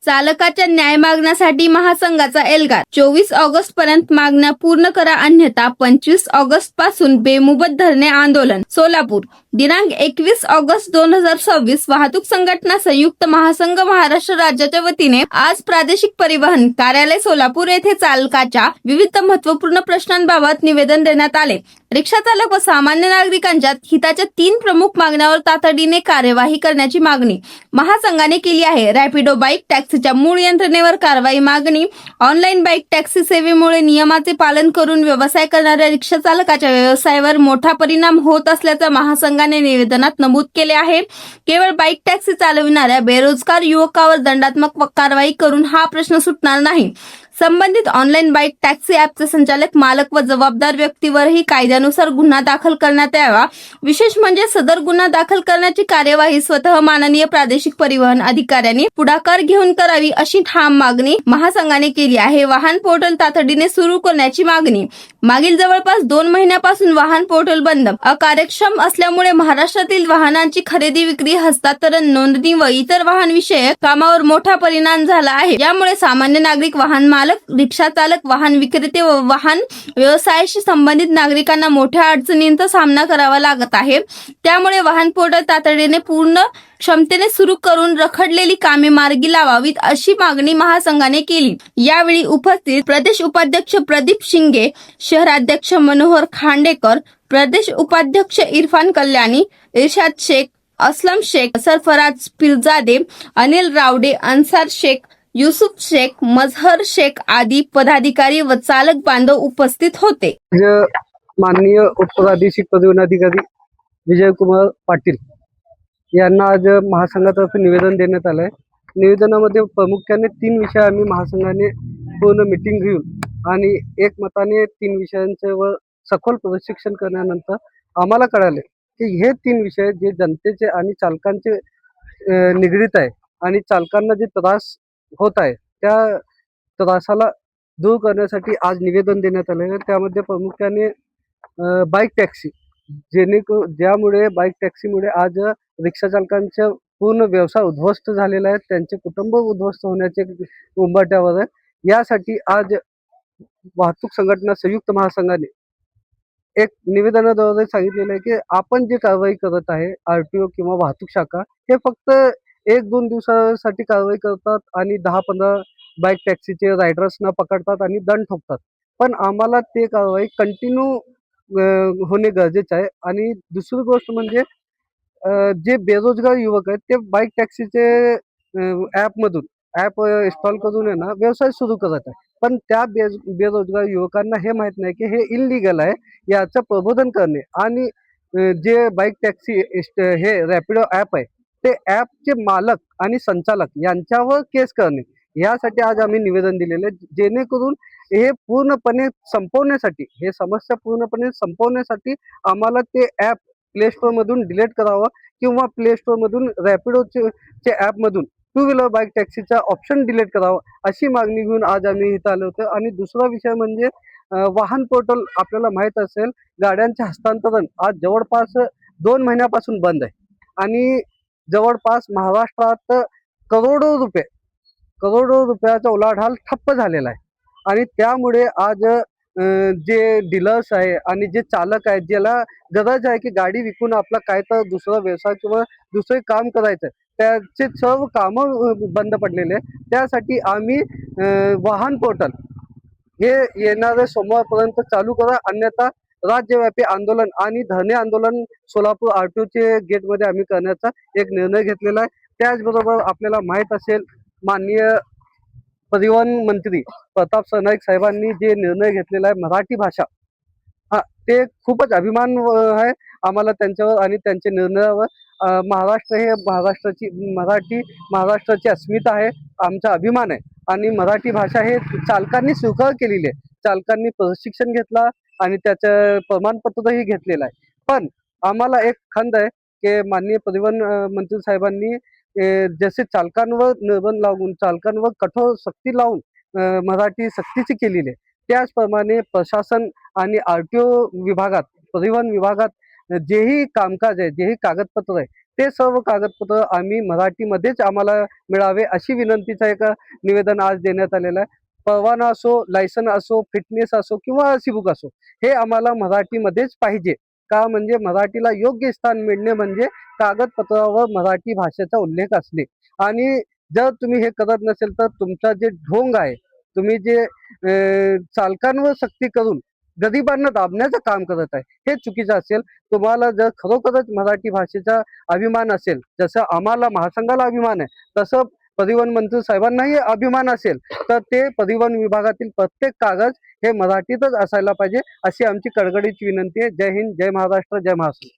चालकाच्या न्याय मागण्यासाठी महासंघाचा एल्गार 24 ऑगस्ट पर्यंत मागण्या पूर्ण करा अन्यथा 25 ऑगस्ट पासून बेमुदत धरणे आंदोलन. सोलापूर दिनांक 21 ऑगस्ट 2026 वाहतूक संघटना संयुक्त महासंघ महाराष्ट्र राज्याच्या वतीने आज प्रादेशिक परिवहन कार्यालय सोलापूर येथे चालकाच्या विविध महत्वपूर्ण प्रश्नांबाबत निवेदन देण्यात आले. रिक्षा चालक व सामान्य नागरिकांच्या हिताच्या 3 प्रमुख मागण्यांवर तातडीने कार्यवाही करण्याची मागणी महासंघाने केली आहे. रॅपिडो बाईक टॅक्सीच्या मूळ यंत्रणेवर कारवाई मागणी. ऑनलाईन बाईक टॅक्सी सेवेमुळे नियमाचे पालन करून व्यवसाय करणाऱ्या रिक्षा चालकाच्या व्यवसायावर मोठा परिणाम होत असल्याचं महासंघाने निवेदनात नमूद केले आहे. केवळ बाईक टॅक्सी चालविणाऱ्या बेरोजगार युवकावर दंडात्मक कारवाई करून हा प्रश्न सुटणार नाही. संबंधित ऑनलाईन बाईक टॅक्सी ॲपचे संचालक, मालक व जबाबदार व्यक्तीवरही कायद्यानुसार गुन्हा दाखल करण्यात यावा. विशेष म्हणजे सदर गुन्हा दाखल करण्याची कार्यवाही स्वतः माननीय प्रादेशिक परिवहन अधिकाऱ्यांनी पुढाकार घेऊन करावी अशी ठाम मागणी महासंघाने केली आहे. वाहन पोर्टल तातडीने सुरू करण्याची मागणी. मागील जवळपास 2 महिन्यापासून वाहन पोर्टल बंद अकार्यक्षम असल्यामुळे महाराष्ट्रातील वाहनांची खरेदी विक्री, हस्तांतरण, नोंदणी व इतर वाहन विषयक कामावर मोठा परिणाम झाला आहे. यामुळे सामान्य नागरिक, वाहन मालक, रिक्षा चालक, वाहन विक्रेते व वाहन व्यवसायाशी संबंधित नागरिकांना मोठ्या अडचणींचा सामना करावा लागत आहे. त्यामुळे वाहन पोर्टल तातडीने पूर्ण क्षमतेने सुरू करून रखडलेली कामे मार्गी लावावीत अशी मागणी महासंघाने केली. यावेळी उपस्थित प्रदेश उपाध्यक्ष प्रदीप शिंगे, शहराध्यक्ष मनोहर खांडेकर, प्रदेश उपाध्यक्ष इरफान कल्याणी, इर्शाद शेख, असलम शेख, सरफराज पिरजादे, अनिल रावडे, अन्सार शेख, युसुफ शेख, मजहर शेख आदी पदाधिकारी व चालक बांधव उपस्थित होते. माननीय उपप्रादेशिक परिवहन अधिकारी विजयकुमार पाटील यांना आज महासंघातर्फे निवेदन देण्यात आलं आहे. निवेदनामध्ये प्रामुख्याने 3 विषय आम्ही महासंघाने पूर्ण मीटिंग घेऊन आणि एकमताने 3 विषयांवर सखोल प्रशिक्षण करण्यानंतर आम्हाला कळाले की हे 3 विषय जे जनतेचे आणि चालकांचे निगडीत आहे आणि चालकांना जे त्रास होत आहे त्या त्रासाला दूर करण्यासाठी आज निवेदन देण्यात आले आहे. त्यामध्ये प्रामुख्याने बाईक टॅक्सी ज्यामुळे बाईक टॅक्सीमुळे आज रिक्षा चालकांचा पूर्ण व्यवसाय उद्ध्वस्त झालेला आहे, त्यांचे कुटुंब उद्ध्वस्त होण्याचे उंबरठ्यावर आहे. यासाठी आज वाहतूक संघटना संयुक्त महासंघाने एक निवेदनाद्वारे सांगितलेलं आहे की आपण जे कारवाई करत आहे RTO किंवा वाहतूक शाखा हे फक्त 1-2 दिवसासाठी कारवाई करतात आणि 10-15 बाईक टॅक्सीचे रायडर्सना पकडतात आणि दंड ठोकतात. पण आम्हाला ते कारवाई कंटिन्यू होणे गरजेचे आहे. आणि दुसरी गोष्ट म्हणजे जे बेरोजगार युवक आहेत ते बाईक टॅक्सीचे ॲप इन्स्टॉल करून आहे ना व्यवसाय सुरू करत आहे. पण त्या बेरोजगार युवकांना हे माहीत नाही की हे इल्लीगल आहे. याचं प्रबोधन करणे आणि जे बाईक टॅक्सी हे रॅपिडो ॲप आहे ते ॲपचे मालक आणि संचालक यांच्यावर केस करणे यासाठी आज आम्ही निवेदन दिलेले आहे. जेणेकरून हे पूर्णपणे संपवण्यासाठी, हे समस्या पूर्णपणे संपवण्यासाठी आम्हाला ते ॲप प्ले स्टोअरमधून डिलीट करावं किंवा प्ले स्टोअरमधून रॅपिडोचे ॲपमधून 2 व्हीलर बाईक टॅक्सीचा ऑप्शन डिलीट करावा अशी मागणी घेऊन आज आम्ही इथं आलो होतो. आणि दुसरा विषय म्हणजे वाहन पोर्टल आपल्याला माहीत असेल, गाड्यांचे हस्तांतरण आज जवळपास 2 महिन्यापासून बंद आहे आणि जवळपास महाराष्ट्रात करोडो रुपयाचा उलाढाल ठप्प झालेला आहे. आणि त्यामुळे आज जे डीलर्स आहे आणि जे चालक आहेत ज्याला गरज आहे की गाडी विकून आपला काय तर दुसरा व्यवसाय किंवा दुसरे काम करायचं त्याचे सर्व कामं बंद पडलेले आहे. त्यासाठी आम्ही वाहन पोर्टल हे येणाऱ्या सोमवारपर्यंत चालू करा, अन्यथा राज्यव्यापी आंदोलन आणि धरणे आंदोलन सोलापूर RTOचे गेटमध्ये आम्ही करण्याचा एक निर्णय घेतलेला आहे. त्याचबरोबर आपल्याला माहीत असेल माननीय परिवहन मंत्री प्रताप सरनाईक साहेबांनी जे निर्णय घेतलेला आहे मराठी भाषा, ते खूपच अभिमान आहे आम्हाला त्यांच्यावर आणि त्यांच्या निर्णयावर. महाराष्ट्र हे महाराष्ट्राची अस्मिता आहे, आमचा अभिमान आहे. आणि मराठी भाषा हे चालकांनी स्वीकार केलेली आहे. चालकांनी प्रशिक्षण घेतला आणि त्याचं प्रमाणपत्रही घेतलेलं आहे. पण आम्हाला एक खंत आहे की माननीय परिवहन मंत्री साहेबांनी जसे चालकांवर निर्बंध लावून, चालकांवर कठोर सक्ती लावून मराठी सक्तीची केलेली आहे, त्याचप्रमाणे प्रशासन आणि RTO विभागात, परिवहन विभागात जेही कामकाज आहे, जेही कागदपत्र आहे ते सर्व कागदपत्र आम्ही मराठीमध्येच आम्हाला मिळावे अशी विनंतीचं एक निवेदन आज देण्यात आलेलं आहे. परवाना असो, लायसन असो, फिटनेस असो किंवा आरसी बुक असो, हे आम्हाला मराठीमध्येच पाहिजे. का म्हणजे मराठीला योग्य स्थान मिळणे म्हणजे कागदपत्रावर मराठी भाषेचा उल्लेख असणे. आणि जर तुम्ही हे करत नसेल तर तुमचा जे ढोंग आहे, तुम्ही जे चालकांवर सक्ती करून गरिबांना दाबण्याचं काम करत आहे, हे चुकीचं असेल. तुम्हाला जर खरोखरच मराठी भाषेचा अभिमान असेल, जसं आम्हाला महासंघाला अभिमान आहे, तसं परिवहन मंत्री साहेबांनाही अभिमान असेल, तर ते परिवहन विभागातील प्रत्येक कागद हे मराठीतच असायला पाहिजे, अशी आमची कळकळीची विनंती आहे. जय हिंद, जय महाराष्ट्र, जय महाराष्ट्र.